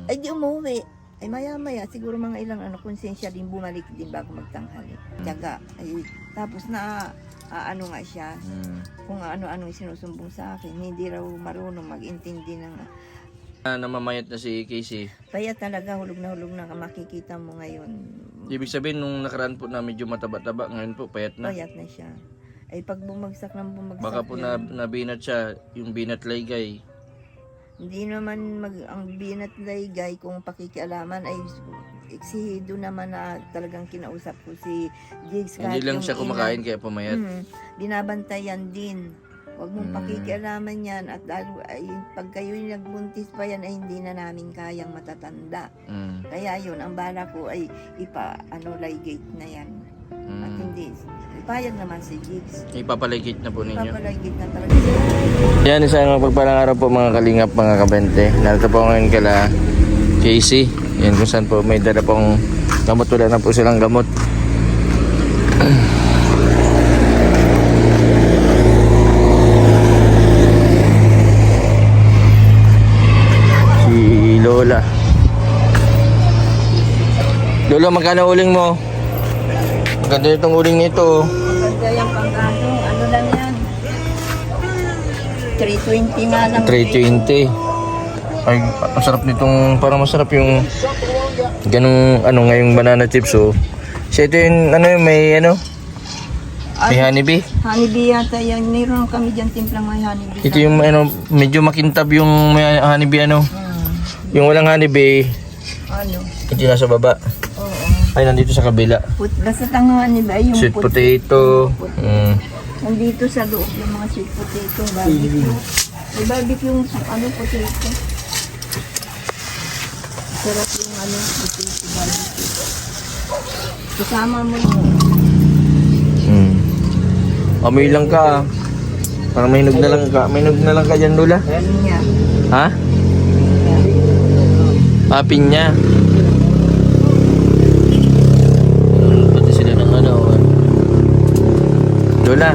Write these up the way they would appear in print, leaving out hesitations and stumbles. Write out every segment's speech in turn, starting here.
Ay di umuwi. Ay maya-maya, siguro mga ilang konsensya din bumalik din bago magtanghali. Tiyaga. Ay, tapos na ano nga siya, kung ano-ano sinusumbong sa akin. Hindi raw marunong mag-intindi ng... Namamayat na si Casey. Kaya talaga hulog na makikita mo ngayon. Ibig sabihin nung nakaraan po na medyo mataba-taba, ngayon po payat na. Payat na siya. Ay pag bumagsak Baka po nabinat siya, yung binat laygay. Hindi naman ang binat laygay kung pakikialaman ay eksihido naman na talagang kinausap ko si Jigs. Hindi lang siya kumakain kaya pumayat. Binabantayan din. Huwag mong pakikialaman yan at ay, pag kayo'y nagbuntis pa yan ay hindi na namin kayang matatanda. Kaya yun, ang bala ko ay laygate na yan. At hindi, payag naman si Jigs. Ipapaligit na po ninyo. Ipapaligit na talaga. Yan, isang pagpalang araw po mga kalingap, mga kabente. Narito po ngayon kala Casey. Yan kung saan po may dala pong gamot. Wala na po silang gamot. Si Lola. Lola, magkano uling mo? Maganda itong uling nito. Maganda yung pangkano. Ano lang yan? 320 nga lang. 320. Ay, ang sarap nitong, parang masarap yung ganung ngayong banana chips. So, siya ito yung may may honeybee. Honeybee yata yan. Mayroon kami dyan timplang may honeybee. Ito yung medyo makintab yung may honeybee Yung walang honeybee, ito nasa baba. Oo. Ay, nandito sa kabila. Basta ang honeybee yung Sweet potato. Nandito sa loob yung mga sweet potato, barbecue. May barbecue yung potato. Sarap yung potato barbecue. Kasama mo yung... Amoy lang ka. Parang may hinog na lang ka. May hinog na lang ka dyan, Lola. Niya. Ha? Pinya. Pati sila ng Lola,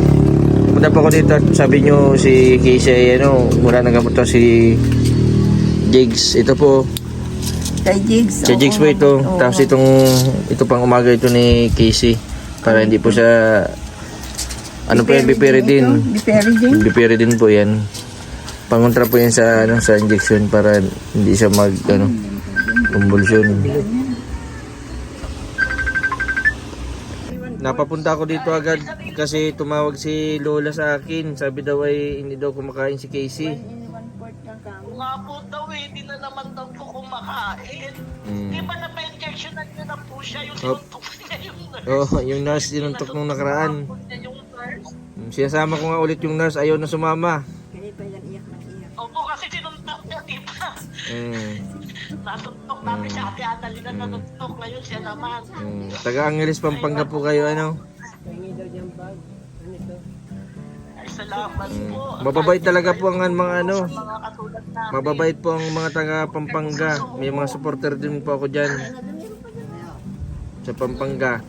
punta po ako dito at sabi nyo si Casey mura na gamot to si Jigs. Ito po Kay Jigs. si Jigs po ito. Tapos ito pang umaga ito ni Casey para hindi po siya po yan, Biperidine. Biperidine po yan. Pangontra po yan sa sa injection para hindi siya convulsion. Napapunta ako dito agad kasi tumawag si Lola sa akin. Sabi daw ay hindi daw kumakain si Casey. Nga po daw hindi na naman daw po kumakain. Di ba na-injection na niya na po siya yung tinuntok niya yung nurse? Yung nurse tinuntok nung nakaraan. Yung nurse. Sinasama ko nga ulit yung nurse, ayaw na sumama. Opo kasi tinuntok niya, di ba? Natuntok namin siya, Ate Annalyn na natuntok, ngayon siya naman. Taga-Angeles, Pampanga po kayo, Ay, salamat po. Mababait talaga po ang mga Mga katulad namin. mababait po ang mga taga Pampanga. May mga supporter din po ako dyan. Sa Pampanga.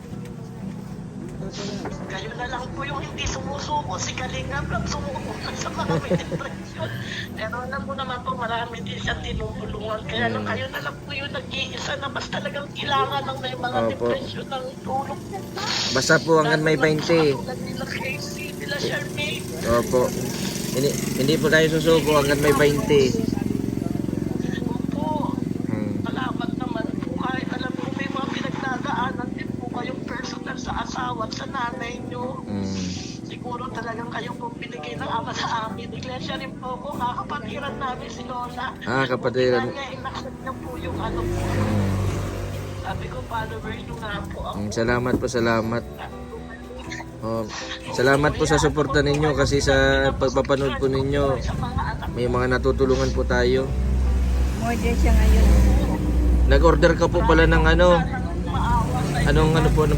Kayo na lang po yung hindi sumusuko. Si Kalingap lang sumuko sa mga may depression. Pero alam mo naman po, marami din siyang tinutulungan. Kaya lang kayo na lang po yung nag-iisa na mas talagang kailangan ng may mga depression ng tulong. Basta po hanggang may 20. Tulad nila Casey, nila Charmaine. Opo. Hindi po tayo susuko hanggang may 20. Opo. Salamat naman po. Kahit alam ko may mga pinagdadaanan din po kayong personal sa asawa at sa nanay nyo. Siguro talagang kayong po binigay ng ama sa amin. Iglesia rin po ko, kakapatiran namin si Lola. Kapatiran. Kaya inaccept niya po yung po. Sabi ko, follower nyo nga po ako. Salamat po, salamat. Salamat po sa suporta ninyo kasi sa pagpapanood po ninyo may mga natutulungan po tayo. Model siya ngayon. Nag-order ka po pala ng anong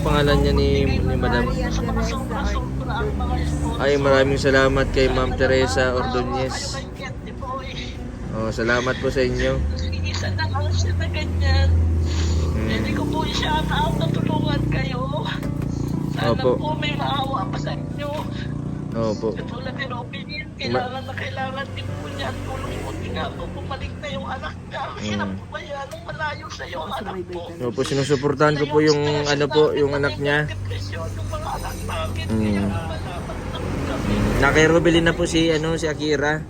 pangalan niya ni Madam? Ay, maraming salamat kay Ma'am Teresa Ordonez. Salamat po sa inyo. Isa na lang siya na ganyan. Hindi ko po siya natulungan kayo. Sana po may maawa pa sa inyo. Opo. Katulad ni Robin, kailangan din po niya ang tulong po ni nga po, bumalik na yung anak niya. Hirap po ba yan nung malayo sa iyo ang anak po? Opo, sinusuportahan ko po yung ano po, yung anak niya. Depresyon yung mga anak namin. Kaya malaman kami. Na kay Robelin na po si si Akira.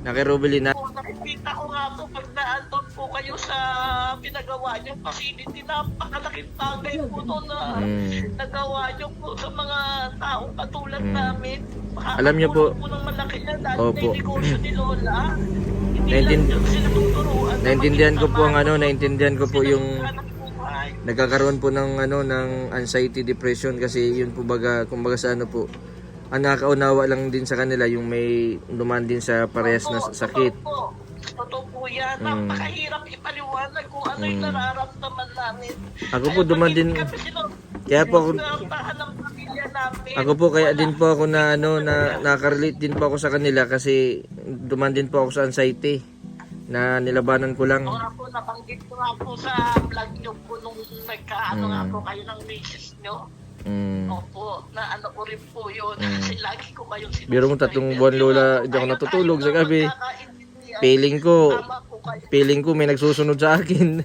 Na kay Robelin na. Nakikita ko nga po pag naandun po kayo sa pinagawa niyong facility, napakalaking bagay po to na nagawa niyo po sa mga taong katulad namin. Alam niyo po, Makakatulong ng malaki yan dahil opo. may negosyo ni Lola. Hindi Naintin- lang sila tuturuan. naintindihan ko po yung nagkakaroon po ng ng anxiety depression kasi yun po kumbaga sa po ang nakakaunawa lang din sa kanila yung may duman din sa parehas na sakit. Totoo po yan. Napakahirap ipaliwanag kung ano yung nararamdaman namin. Ako po duman din, kaya po ako, ako po kaya din po ako na nakarelate din po ako sa kanila kasi duman din po ako sa anxiety na nilabanan ko lang. Nga po, nabanggit ko nga po sa vlog nyo po nung nagkaano nga po kayo ng misis nyo. Opo, na ano ko rin po yun. Kasi lagi ko kayong sinusunod. Biro mo 3 buwan lola, hindi ako natutulog sa gabi. Feeling ko may nagsusunod sa akin.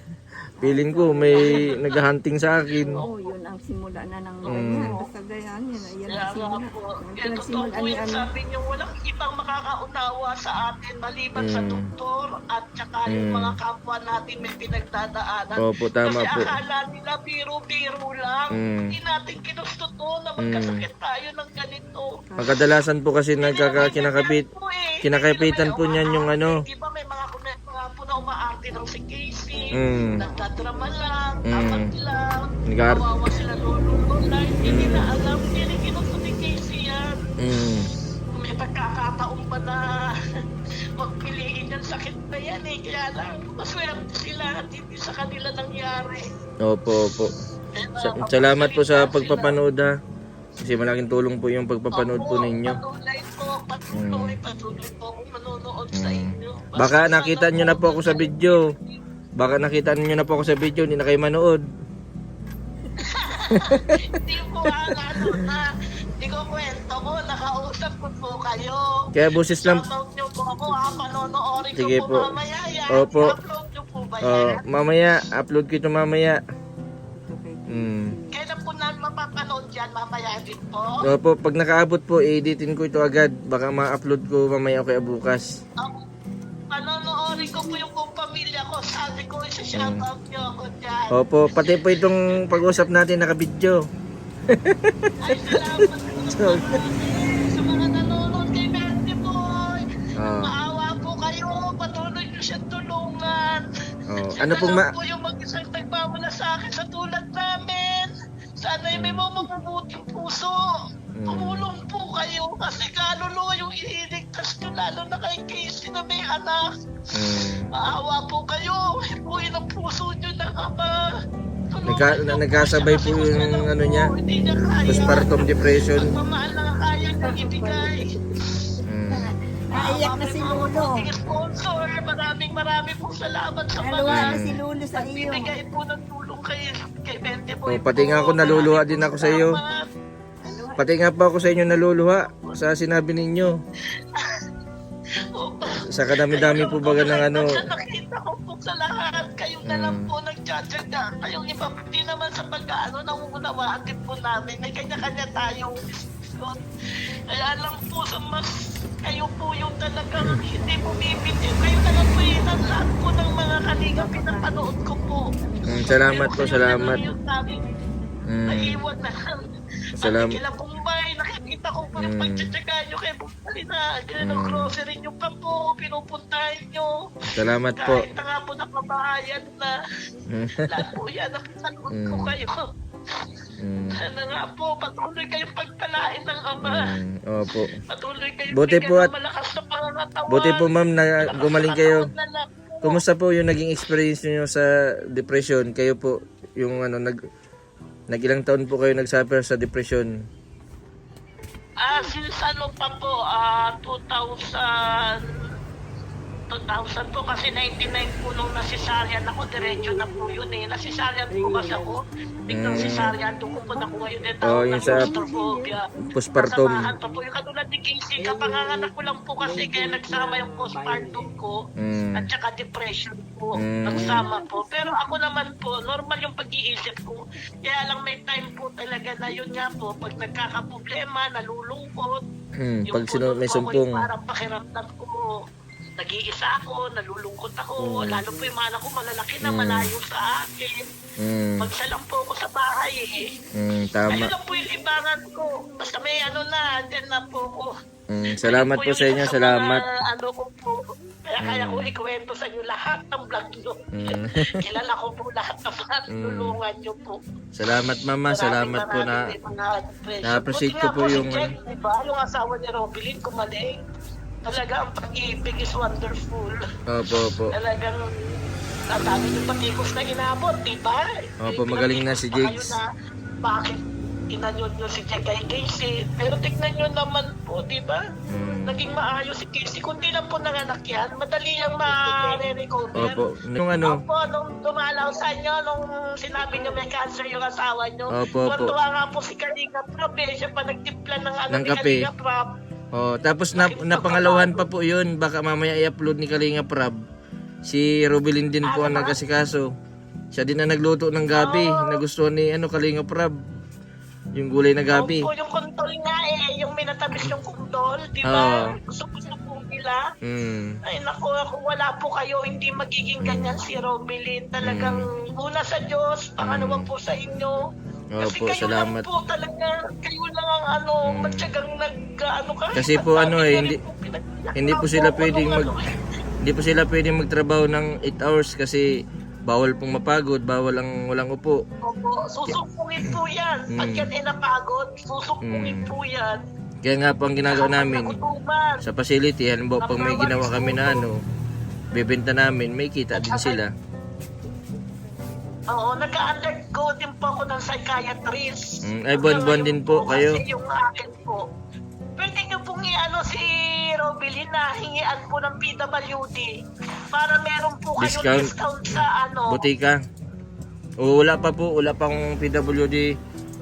Feeling ko may naghahunting sa akin. Oo, yun ang simula na ng ganyan. Basta ganyan, yan ang simula. Yan, totoo po yung sabi niyo, walang ibang makakaunawa sa atin maliban sa doktor at saka yung mga kapwa natin may pinagdadaanan. Opo, tama Kasi po. akala nila biro-biro lang. Hindi natin ginusto to na magkasakit tayo ng ganito. Pagkadalasan po kasi kinakapitan po niyan yung Di ba may mga po na umaarte ng si Casey, Mm. nagtadrama lang, Mm. tapat lang, Nag-ar- kawawa sila lolo-lola, hindi nila alam, hindi rin ginusto ni Casey yan. May pagkakataon pa na magpiliin yung sakit na yan eh, kaya lang maswerte sila at hindi sa kanila nangyari. Opo. Salamat po sa pagpapanood ha. Kasi malaking tulong po yung pagpapanood po ninyo. Patuloy po kung manonood sa inyo. Baka nakita nyo na po ako sa video. Hindi na kayo manood. Hindi po hindi ko kwento ko, nakausap ko po kayo. Kaya busis lang. Shoutout nyo po ako panonoorin ko Sige po po. mamaya yan. Opo. I-upload nyo po ba yan? Mamaya, upload ko ito mamaya. Kailan po namin mapapanood yan mamaya din po? Opo, pag nakaabot po, editin ko ito agad. Baka ma-upload ko mamaya o kaya bukas. Panonoorin ko po yung buong pamilya ko. Sabi ko, isa-shoutout nyo ako dyan. Opo, pati po itong pag-usap natin naka-video. Ay, salamat po sa mga nanonood kay Bertie Boy. Maawa po kayo. Patuloy nyo siyang tulungan. Ano pong po yung mag-isang nagpamala sa akin sa tulad namin. Sana'y may mga mabubuting puso. Tumulong po kayo kasi kaluluwa yung iniligtas nyo lalo na kay Casey na may anak. Maawa po kayo. Hipuin ang puso nyo na ama. Nagkasabay po yung niya, postpartum depression. Pagmamahal na kaya nyo ibigay. Naiyak na si Lolo. Sponsor, maraming pong salamat sa Naluwa mga na si Lolo sa iyo. bigay po ng tulong kay Bente Boy. Pati nga ako naluluha din ako sa iyo. Pati nga pa ako sa inyo naluluha sa sinabi ninyo. Sa kadami-dami po baga ng Nakita ko po sa lahat. Kayong na lang po nagtsatsaga. Kayong iba hindi naman sa pag-ano, nangungunawaan din po namin. May kanya-kanya tayong desisyon. Kaya lang po sa mas kayo po yung talagang hindi po bibigyan. Kayo na lang po yung lahat po ng mga kaliga pinapanood ko po. Salamat po, salamat. Naiwan na lang. Salamat. Kila Bombay, nakikita ko po yung pagtsatsaga nyo kay Bombay na ng grocery nyo pa po, pinupuntahan nyo. Salamat po. Kahit na nga po nakabahayan na. Lahat po yan, nakikanood ko kayo. Sana nga po, patuloy kayong pagpalain ng Ama. Opo. Patuloy kayong Buti po bigyan at- ng malakas na pangangatawan. Buti po ma'am na gumaling kayo. Malakas na katawan na lang. Kumusta po yung naging experience niyo sa depression? Kayo po yung nag-ilang taon po kayo nagsuffer sa depression? Since ano pa po, 2000 2,000 po kasi 99 po nung nasisaryan ako, diretso na po yun eh. Nasisaryan po kasi ako. Tignan sisaryan, doon ko po nakuha yun. Yung sa claustrophobia. postpartum. Kasamahan pa po yung katulad ni Casey, kapanganganak ko lang po kasi kaya nagsama yung postpartum ko at saka depression po, nagsama po. Pero ako naman po, normal yung pag-iisip ko. Kaya lang may time po talaga na yun nga po, pag nagkakaproblema, nalulungkot. Pag may punot ko, sumpong. yung parang pakiramdam ko, nag-iisa ako, nalulungkot ako, lalo po yung mga anak ko malalaki na malayo sa akin. Magsa lang po ako sa bahay eh. Tama. Ayun lang po yung libangan ko. Basta may ano na, andyan na po ako. Salamat po sa inyo, salamat. Ano ko po, kaya ko ikwento sa inyo lahat ng vlog nyo. Kilala ko po lahat ng mga tulungan nyo po. Salamat mama, salamat po na na-appreciate ko po yung Jack, diba? Yung asawa ni Robilyn, kumaling. Talaga ang pag-ibig is wonderful. Opo. Talagang natami yung patikos na inabot, diba? Opo, magaling na si Jigs. Bakit inanyon nyo si Jack kay Casey? Pero tignan nyo naman po, diba? Naging maayos si Casey. Kundi lang po nanganak yan, madali yung ma-recover. Opo. Nung ano? Opo, nung dumalaw sa inyo, nung sinabi nyo may cancer yung asawa nyo. Opo. Tuwa nga po si Kalinga Prab eh. Siya pa nagtimpla ng ano Ng ni kape. Kalinga Prab. Tapos napangalawan pa po yun. Baka mamaya i-upload ni Kalinga Prab. Si Robilyn din po ang nagkasikaso. Siya din ang nagluto ng gabi. Nagustuhan ni Kalinga Prab. Yung gulay na gabi. Opo, yung kuntol nga eh. Yung minatamis yung kuntol, di ba? Gusto po nila. Ay naku, kung wala po kayo, hindi magiging ganyan si Robilyn. Talagang una sa Diyos, pangalawa po sa inyo. Kasi Opo, kayo salamat. lang po talaga, kayo lang ang matyagang Kasi po hindi po sila pwedeng magtrabaho ng 8 hours kasi bawal pong mapagod, bawal ang walang upo. Opo, susupungin po yan. Pag yan ay napagod, susupungin po yan. Kaya nga po ang ginagawa namin sa facility, halimbawa pag may ginawa kami na bebenta namin, may kita din sila. Oo, nag-undergo din po ako ng psychiatrist. Ay, buwan-buwan din po kayo. Kasi yung akin po. Pwede nyo pong si Robilyn na hingian po ng PWD para meron po kayong discount sa butika. Wala pa akong PWD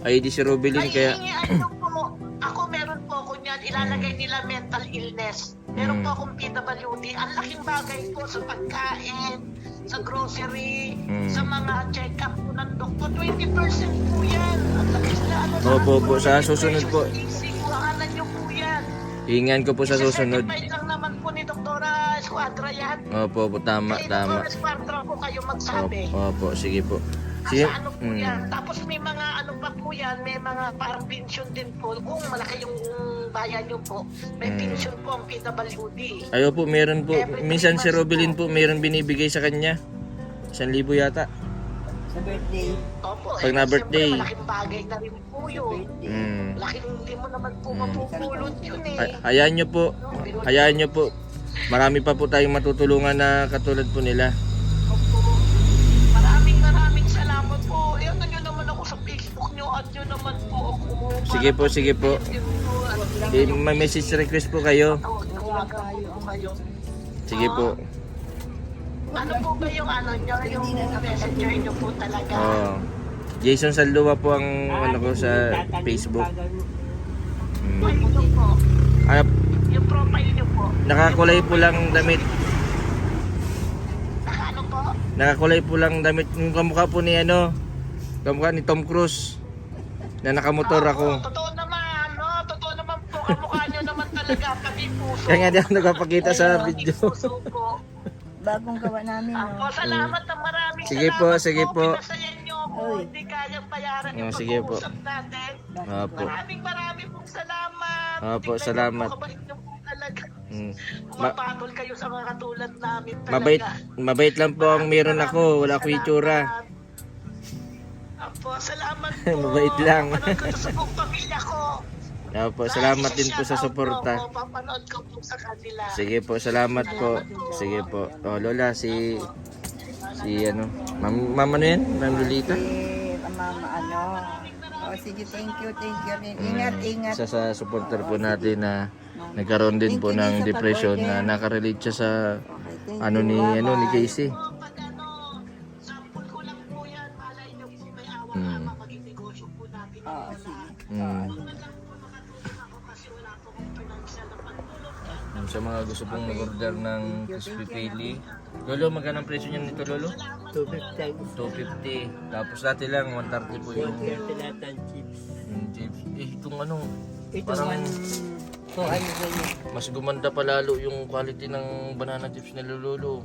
ID si Robilyn, kaya hingian nyo po. Ako meron po ako niyan. Ilalagay nila mental illness. Meron po akong PWD. Ang laking bagay po sa pagkain, sa grocery, sa mga check-up po ng doktor. 20% po yan. Ang lapis na Opo, sa susunod po. Kuhanan nyo po yan. Hingan ko po sa susunod. Certified lang naman po ni Doktora Esquadra yan. Opo, tama. Doktora Esquadra po kayo magsabi. Opo, sige po. Sa ano po yan. Tapos may mga ano pa po yan, may mga parang pension din po. Kung malaki yung bayan nyo po, may pension po ang PWD. Ayo po, meron po. Minsan si Robilyn po, meron binibigay sa kanya. 1,000 yata. Sa birthday. Opo, Pag na birthday. Siyempre, malaking bagay na rin po yun. Malaking hindi mo naman po mapupulot yun eh. Hayaan nyo po. Marami pa po tayong matutulungan na katulad po nila. Opo. Maraming salamat po. Ano nyo naman ako sa Facebook nyo at nyo naman po ako. Sige po. May message request po kayo. Sige po. Ano po ba yung yung messenger nyo po talaga? Jason Saldua po ang ko sa Facebook. Ano po? Yung profile nyo po. Nakakulay po lang damit. Ano po? Nakakulay po lang damit. Yung kamukha po ni kamukha ni Tom Cruise. Na nakamotor ako. Totoo naman, no? Totoo naman po. Kamukha nyo naman talaga. Pati puso. Kaya nga di ako nagpapakita sa video. Puso po. Bagong gawa namin, no? Salamat ng maraming Sige po. Pinasaya nyo ako. Hindi kayang bayaran yung sige po. pag-uusap natin. Opo. Maraming pong salamat. Opo, Tingnan salamat. nyo po, kabait nyo po talaga. Pumapatol kayo sa mga katulad namin talaga. Mabait lang po ang meron ako. Wala akong itsura. Opo, salamat po. Mabait lang. Papanood ko to sa buong pamilya ko. Opo, salamat din po sa suporta. Papanood ko po sa kanila. Sige po, salamat po. Sige po. Lola, si Mama ano yan? Ma'am Lolita? Mama, sige, thank you rin. Ingat. Isa sa supporter po natin na nagkaroon din po ng depression na nakarelate siya sa ano ni Casey. Pag sample ko lang po yan, malay niyo po may awa na maging negosyo po natin. Oo, sige. Mm. Lang po makatulong ako kasi wala po akong financial na pagtulong. Sa mga gusto pong mag-order ng crispy pili. Lolo, magkano ang presyo niyan nito, Lolo? 250. 250. Tapos dati lang 130 po yung Lahat ng chips. chips. Itong ano, Ito parang man, so ano ba yun? mas gumanda pa lalo yung quality ng banana chips ni Lolo.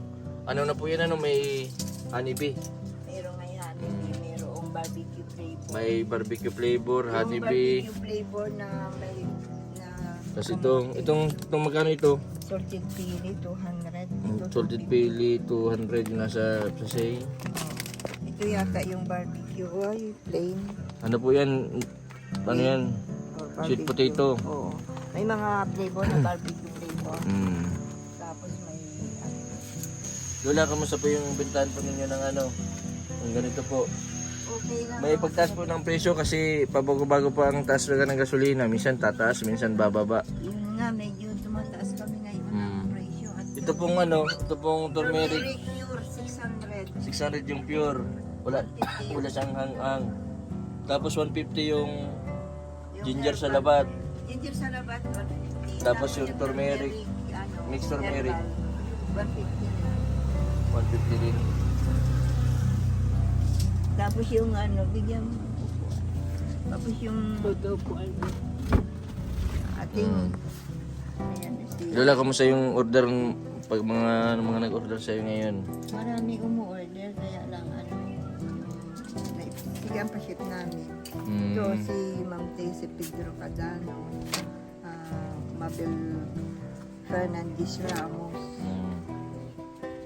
Ano na po yan, may honeybee. Meron ngayon, merong barbecue flavor. May barbecue flavor, Yung honeybee. barbecue flavor na may Tapos itong magkano ito? salted pili, 200. Ito, Salted 250. pili, 200 yung nasa sachet. Ito yata yung barbecue. Ay, plain. Ano po yan? Ano yan? Oh, Sweet barbecue. potato. Oo. May mga flavor na barbecue flavor. Mm. Tapos may ano. Lola, kamusta po yung bentahan po ninyo ng ano? Ang ganito po. Okay lang. May pagtaas po ng presyo kasi pabago-bago pa ang taas talaga ng gasolina. Minsan tataas, minsan bababa. Yun nga, medyo tumataas kami ngayon ng presyo. At Ito pong ito pong turmeric. turmeric pure, 600. 600 yung pure. Wala siyang hang-hang. Tapos 150 yung ginger sa labat. Ginger sa labat, 150. Tapos yung turmeric, mixed turmeric. herbal, 150. 150 din. Tapos yung bigyan mo. Tapos yung Totoo po. ating, ayan, Lola, kamusta yung order pag mga nag-order sa'yo ngayon? marami umu-order, kaya lang bigyan pa ship namin. Ito si Ma'am si Pedro Cadano, Mabel Fernandez Ramos,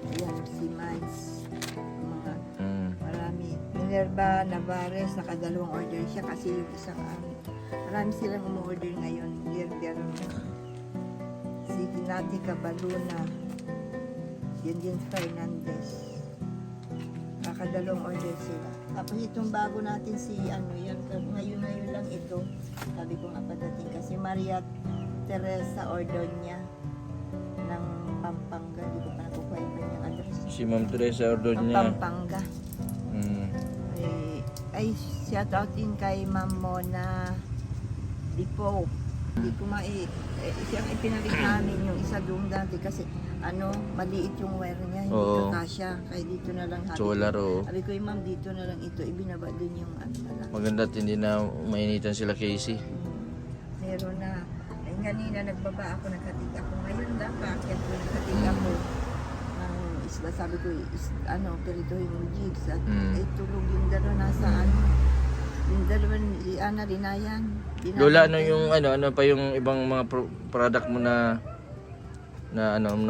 ayan, si Miles, mga marami. Minerva Navarez, nakadalawang order siya kasi yung isang marami silang umu-order ngayon. Lirder, si Hinati Cabaluna, yun din Fernandez. Nakadalawang order sila. Tapos itong bago natin si yan, ngayon lang ito. Sabi ko nga padating kasi Maria Teresa order niya ng Pampanga. Hindi ko pa nakukuha yung kanyang address. Si Ma'am Teresa order Ng niya. Pampanga. Mm. Ay shout out din kay Ma'am Mona Dipo. Hindi ko siyang ipinalit namin yung isa doon dati kasi maliit yung wire niya, hindi Oo. kasya. Kaya dito na lang Solar, oo. Sabi ko, ma'am, dito na lang ito. Ibinaba din yung na lang. Maganda at hindi na mainitan sila Casey. Meron na. Ay, kanina nagbaba ako, nagkatig ako. Ngayon lang, paakyat ko, nagkatig ako. Ng isla, sabi ko, perito yung jigs. At ay, tulog yung dalawa nasa yung dalawa, rinayan. Lola, ano pa yung ibang mga product mo na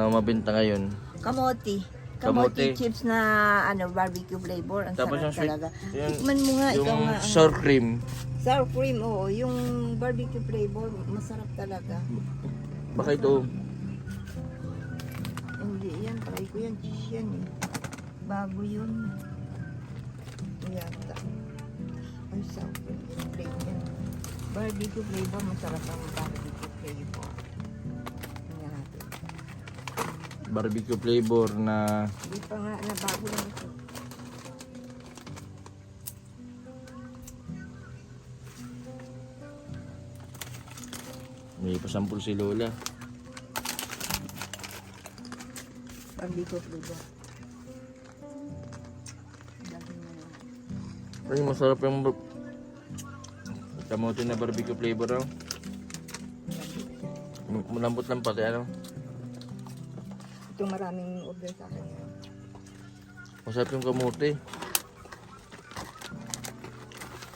mabenta ngayon? Kamote. Kamote. Kamote chips na barbecue flavor. Ang Tapos sarap yung sweet, talaga. yung- Tikman mo nga, ikaw Yung nga. sour cream. Sour cream, oo. Yung barbecue flavor, masarap talaga. Baka ito. Hindi yan, try ko yan. Cheese yan eh. Bago yun. Yata. Ay, sour cream. Flavor yan. Barbecue flavor, masarap ang barbecue flavor. Tingnan natin. Barbecue flavor na Hindi pa nga, bago lang ito. may pasampul si Lola. Barbecue flavor. Dami na yun. Ay, masarap yung kamote na barbecue flavor. Malambot lang pati Ito maraming order sa akin ngayon. Masarap yung kamote.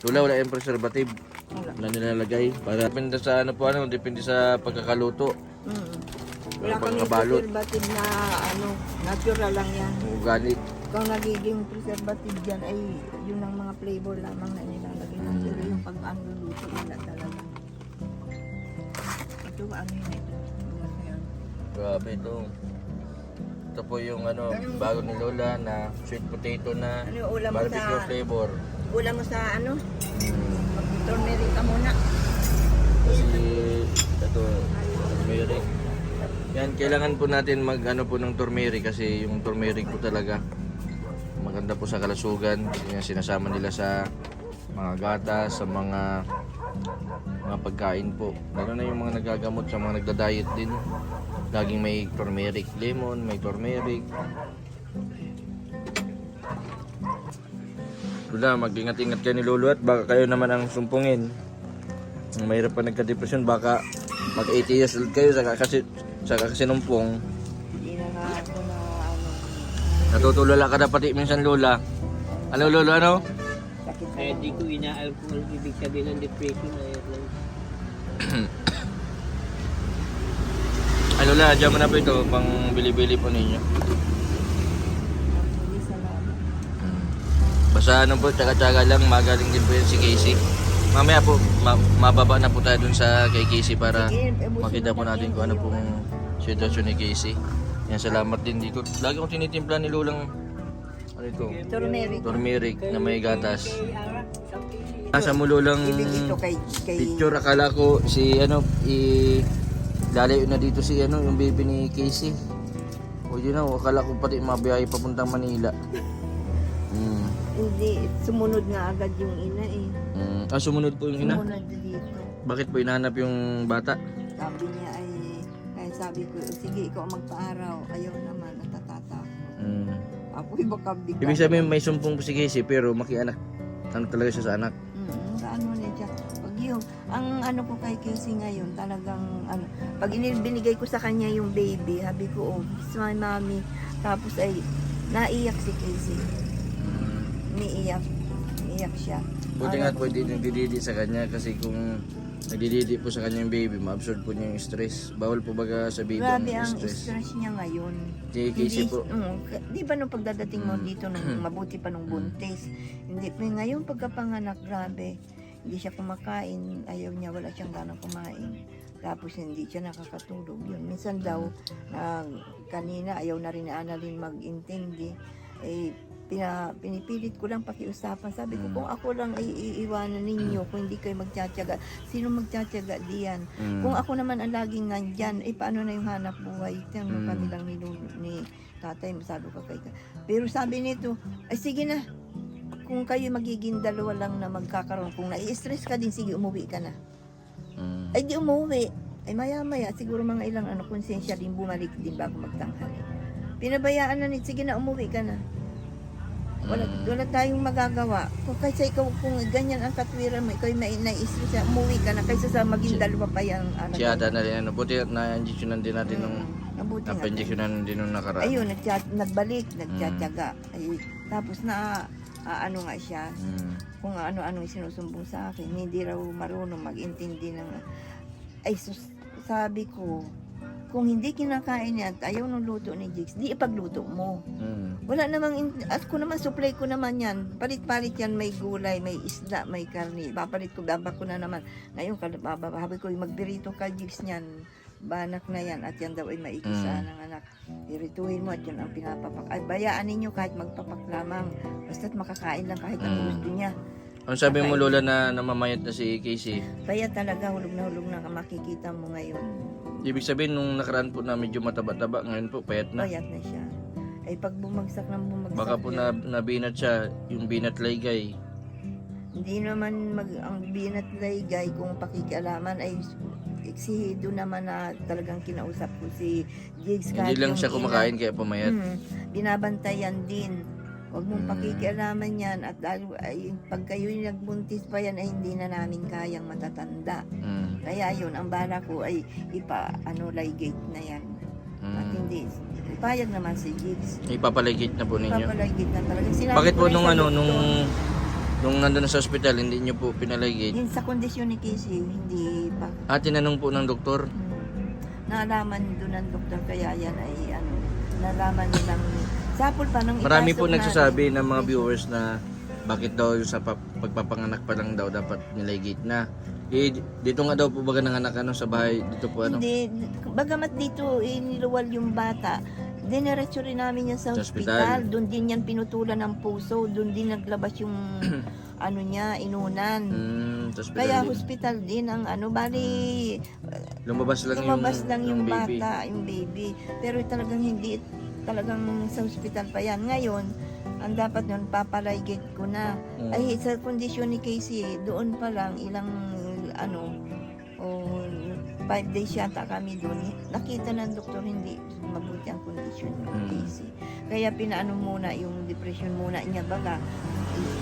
Wala yung preservative. Wala nilalagay. Para depende sa depende sa pagkakaluto. Wala Pag kami nabalot. preservative na natural lang yan. Organic. Kung nagiging preservative dyan ay yun ang mga flavor lamang na nilalagay natin. Pero yung pag-anuluto wala talaga. Ito yun ito. Grabe ito. Ito po yung bago ni Lola na sweet potato na Ano yung ulam mo barbecue sa flavor. ulam mo sa turmeric ka muna. Kasi ito, turmeric. Yan, kailangan po natin mag ano po ng turmeric kasi yung turmeric po talaga maganda po sa kalasugan. Yan, sinasama nila sa mga gatas, sa mga pagkain po. Lalo na yung mga nagagamot sa mga nagda-diet din. Laging may turmeric, lemon, may turmeric. Lula, mag-ingat-ingat kayo ni Lolo at baka kayo naman ang sumpungin. Mahirap pa nagka-depression, baka mag 80 years old kayo saka sinumpong. Hindi na nga ako na ano, Natutulala ka na pati minsan Lola. Ano Lolo, ano? sakit sa Kaya di ko inaalam kung ano ibig sabihin ng depression. Ayaw lang. Ay Lola, dyan mo na po ito, pang bili-bili po ninyo. Hindi salamat. Basta ano po, tsaga-tsaga lang, magaling din po yan si Casey. Mamaya po, mababa na po tayo dun sa kay Casey para Sige, ubusin makita po mo na natin yan, kung ano iyo. pong sitwasyon ni Casey. Yan, salamat din dito. Lagi kong tinitimpla ni Lolang, ano ito, Turmeric. turmeric na may gatas. Kay Ara, sa Nasa mo Lolang Ibig ito kay picture, akala ko si ano, lalayo na dito si ano, yung baby ni Casey. O yun na, akala ko pati mabiyahe papuntang Manila. Hindi, sumunod nga agad yung ina eh. Sumunod po yung ina. Sumunod dito. Bakit po inahanap yung bata? Sabi niya ay, kaya sabi ko, sige ikaw ang magpa-araw. Ayaw naman, natatata. Apoy baka bigla. Ibig sabihin may sumpong po si Casey pero makianak. Ano talaga siya sa anak? Ano niya siya. Pag yung, ang ano ko kay Casey ngayon, talagang, ano, pag binigay ko sa kanya yung baby, sabi ko, oh, it's my mommy. Tapos ay, naiyak si Casey. Umiiyak siya. Buti nga po hindi nagdididi sa kanya kasi kung nagdididi po sa kanya yung baby, ma-absorb po niya yung stress. Bawal po baga sa baby Grabe ang ang stress. stress niya ngayon. Si Casey po, Di ba nung pagdadating mo dito, nung mabuti pa nung buntis, hindi pa ngayon pagkapanganak, grabe. Hindi siya kumakain, ayaw niya, wala siyang ganang kumain. Tapos hindi siya nakakatulog. Yun. Minsan daw, kanina ayaw na rin ni Annalyn mag-intindi. Eh, pinipilit ko lang pakiusapan. Sabi ko, kung ako lang ay iiwanan ninyo, kung hindi kayo magtsatsaga, sino magtsatsaga diyan? Kung ako naman ang laging nandyan, eh paano na yung hanap buhay? Yung kami lang ni tatay, masyado ka kay. Pero sabi nito, ay sige na, kung kayo magiging dalawa lang na magkakaroon, kung nai-stress ka din, sige umuwi ka na. Ay di umuwi. Ay maya-maya, siguro mga ilang konsensya din bumalik din bago magtanghali. Pinabayaan na sige na umuwi ka na. Wala tayong magagawa. Kung kaysa ikaw, kung ganyan ang katwiran mo, ikaw may nai-stress, umuwi ka na kaysa sa maging dalawa pa yung anak. si Ada na rin, ano, buti na-injectionan din natin nung Mabuti nga. napa-injectionan din nung nakaraan. Ayun, nagbalik, nagtsatsaga. Ay, tapos ano nga siya, kung ano-ano yung sinusumbong sa akin, hindi raw marunong mag-intindi ng, ay sabi ko, kung hindi kinakain niya at ayaw ng luto ni Jigs, di ipagluto mo. Wala namang, at ko naman, supply ko naman yan. Palit-palit yan, may gulay, may isda, may karni. Papalit ko, babak ko na naman. Ngayon, habi ko, magbirito ka Jigs niyan. Banak na yan at yan daw ay maikisa ng anak. Irituhin mo at yun ang pinapapak. Ay, bayaan ninyo kahit magpapak lamang. Basta't makakain lang kahit ang gusto niya. Ano sabi mo Lola na namamayat na si Casey? Kaya talaga hulog na makikita mo ngayon. Ibig sabihin nung nakaraan po na medyo mataba-taba, ngayon po payat na. Payat na siya. Ay pag bumagsak Baka po nabinat siya, yung binat laygay. Hindi naman ang binat laygay kung pakikialaman ay eksihido naman na talagang kinausap ko si Jigs. Hindi lang siya kumakain kaya pumayat. Binabantayan din. Huwag mong pakikialaman yan at ay, pag kayo'y nagbuntis pa yan ay hindi na namin kayang matatanda. Kaya yun, ang bala ko ay ligate na yan. At hindi, payag naman si Jigs. Ipapaligit na po ninyo. Ipapaligate na talaga. Sinabi Bakit ko po rin nung sa ano, doktor, nung nandun na sa ospital, hindi nyo po pinaligit? yun sa kondisyon ni Casey, hindi pa. Tinanong po ng doktor. Nalaman doon ng doktor kaya yan ay nalaman nilang sapol pa nung Marami po ipasok na- nagsasabi ng mga viewers na bakit daw yung sa pagpapanganak pa lang daw dapat niligate na. Dito nga daw po baga nanganak sa bahay, dito po Hindi, bagamat dito niluwal yung bata, dinerecho rin namin yan sa Sa hospital. ospital. Doon din yan pinutulan ng puso, doon din naglabas yung inunan. Sa ospital Kaya din. hospital din ang bali Lumabas lang yung baby. bata, yung baby. Pero talagang hindi, talagang sa ospital pa yan. Ngayon, ang dapat nun, papalaygit ko na. Ay, sa kondisyon ni Casey, doon pa lang, ilang, 5 days yata kami doon. Nakita ng doktor, hindi mabuti ang kondisyon ni Casey. Kaya pinaano muna, yung depression muna niya, baga,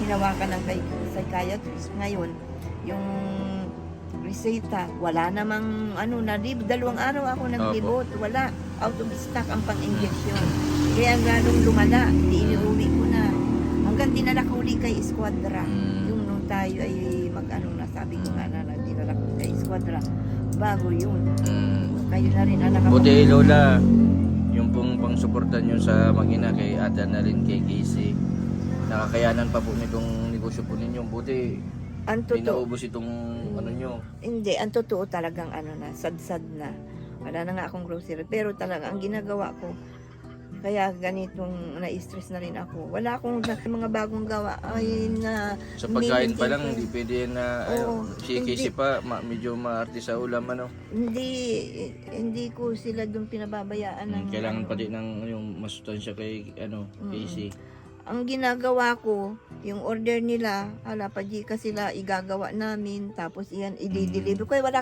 hinawakan ng psychiatrist. Ngayon, yung reseta, wala namang dalawang araw ako naglibot, wala, out of stock ang pang-injection. Kaya lalong lumala, hindi iniuwi ko na. Hanggang dinala ko uli kay Esquadra. Yung nung tayo ay sabi ko nga na dinala ko kay Esquadra. Bago yun. Kayo na rin anak ako. Buti Lola, yung pong pangsuportan nyo sa mag-ina kay Ate Annalyn, kay Casey, nakakayanan pa po nitong negosyo po ninyo. Buti Ang hindi totoo, naubos itong nyo. hindi, ang totoo talagang sad-sad na. Wala na nga akong grocery. Pero talaga, ang ginagawa ko, kaya ganitong na-stress na rin ako. Wala akong mga bagong gawa ay na Sa pagkain pa lang, maintain hindi pwede na Oo, si hindi. Casey pa, medyo maarte sa ulam hindi ko sila doon pinababayaan ng Kailangan pati ng yung masustansya kay Casey. Ang ginagawa ko, yung order nila, pa sila igagawa namin, tapos iyan i-deliver. Kaya wala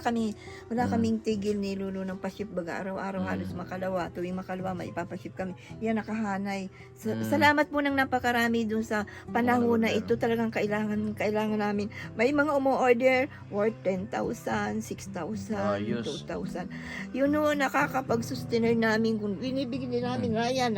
kaming tigil ni Lulu ng pa-ship baga araw-araw halos makalawa, tuwing makalawa may ipapa-ship kami. Yan nakahanay. Salamat po ng napakarami dun sa panahon na ito, talagang kailangan namin. May mga umu-order worth 10,000, 6,000, Ayos. 2,000. Yun o, nakakapag-sustainer namin kung binibigyan namin Ryan,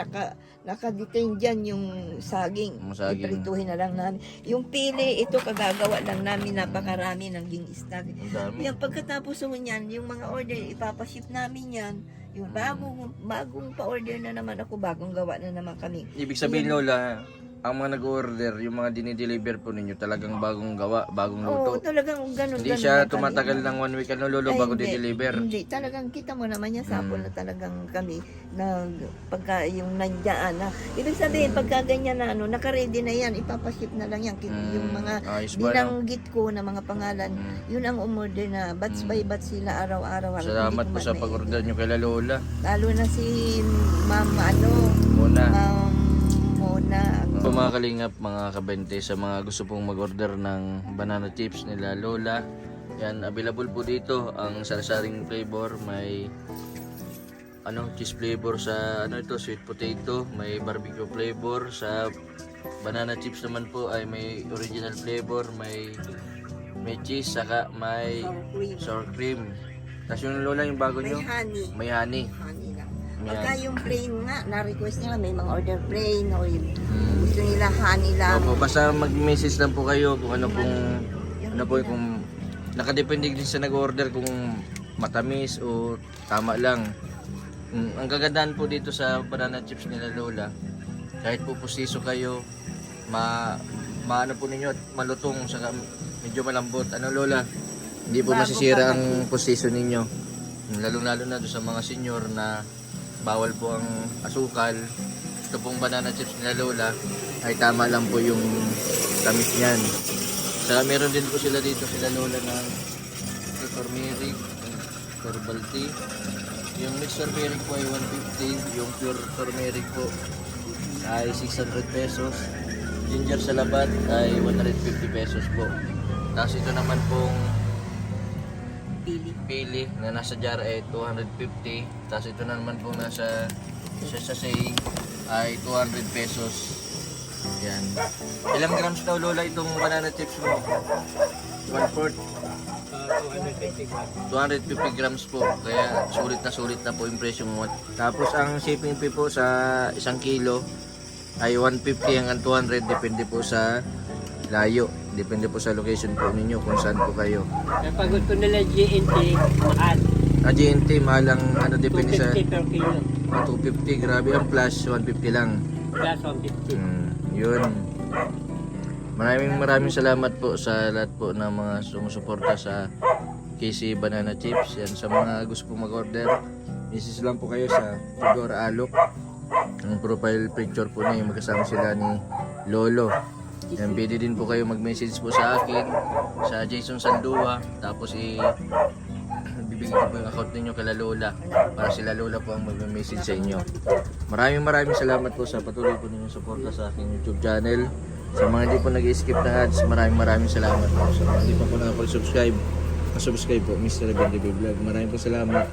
naka-detain dyan yung saging. Saging. Iprituhin na lang namin. Yung pili, ito kagagawa lang namin, napakarami ng stag. Ang dami. Yung pagkatapos ho niyan, yung mga order, ipapaship namin yan. Yung bagong pa-order na naman ako, bagong gawa na naman kami. Ibig sabihin Lola, ang mga nag-order, yung mga dinideliver po ninyo, talagang bagong gawa, bagong Oo, luto. talagang ganun. Hindi siya tumatagal ng 1 week Lolo Ay, bago hindi. di-deliver. Hindi, talagang kita mo naman yan, sample na talagang kami na pagka yung nandiyan na. Ibig sabihin, pagka ganyan na naka-ready na yan, ipapaship na lang yan. Yung mga Ayos ba, no? binanggit ko na mga pangalan, yun ang umorder na batch by batch sila araw-araw. Salamat Hindi po ko sa man pag-order nyo kay Lola. Lalo na si Ma'am Muna. Mona. Po mga kalingap, mga kabente, sa mga gusto pong mag-order ng banana chips nila Lola, yan, available po dito ang sari-saring flavor. May cheese flavor sa sweet potato, may barbecue flavor. Sa banana chips naman po ay may original flavor, may cheese, saka may sour cream. Tapos yung Lola, yung bago May nyo, honey. may honey. Honey lang. Yan. Pagka yung plain nga, na-request nila, may mga order plain o yung gusto nila honey lang. Opo, basta mag-message lang po kayo kung kung nakadepende din sa nag-order kung matamis o tama lang. Ang kagandahan po dito sa banana chips nila Lola, kahit po pustiso kayo, maano po ninyo at malutong, saka medyo malambot. Lola, hindi po Bago masisira pa ang pustiso ninyo. Lalo-lalo na doon sa mga senior na bawal po ang asukal. Ito pong banana chips nila Lola ay tama lang po yung tamis niyan. Saka meron din po sila dito sila Lola ng turmeric, herbal tea. Yung mixed turmeric po ay 150, yung pure turmeric po ay 600 pesos. Ginger sa labat ay 150 pesos po. Tapos ito naman pong pili na nasa jar ay 250. Tapos ito na naman pong nasa sachet ay 200 pesos. Yan. Ilang grams daw Lola itong banana chips mo? 1/4. 250 grams po. Kaya sulit na po yung presyo mo. Tapos ang shipping fee po sa 1 kilo ay 150 hanggang 200. Depende po sa layo. Depende po sa location po ninyo kung saan po kayo. Pag gusto nila GNT, mahal. GNT, mahalang depende sa 250 per kilo. 250. Grabe ang plus 150 lang. Plus 150. Yun. Maraming salamat po sa lahat po ng mga sumusuporta sa Casey Banana Chips. Yan, sa mga gusto pong mag-order, message lang po kayo sa Igor Alok. Ang profile picture po niya, yung magkasama sila ni Lolo. Yan, pwede din po kayo mag-message po sa akin, sa Jason Sandua. Tapos bibigyan ko po yung account ninyo kay Lola para sila Lola po ang mag-message sa inyo. Maraming salamat po sa patuloy po ninyong suporta sa aking YouTube channel. Sa mga hindi po nag-skip na ads, maraming salamat po. Sa mga hindi pa po nakapag-subscribe, subscribe po, Mr. Ben TV Vlog. Maraming po salamat.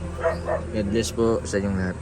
God bless po sa inyong lahat.